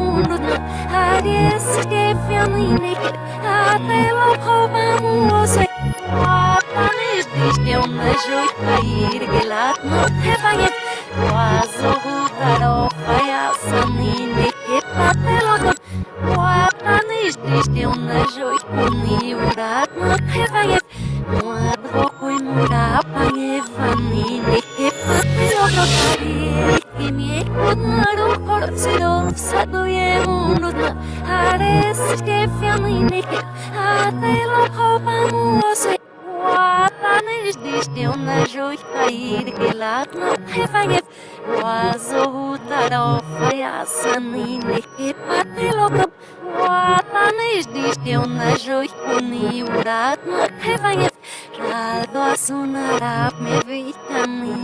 mundo Aries que feminine até o roubamos Atanes diste uma joia ir que lá não te vai quase o tarofa e a sanine que até logo Atanes diste uma joia uniura não te vai Muadro e murapa e vanine que até logo que me encontraram corcero saduje mundo Ares que feminine até o roubamos Atanes diste uma joia ir que lá não te vai quase o tarofa e a sanine que até logo Atanes diste uma joia uniura não te vai Rado a sonar me vitamina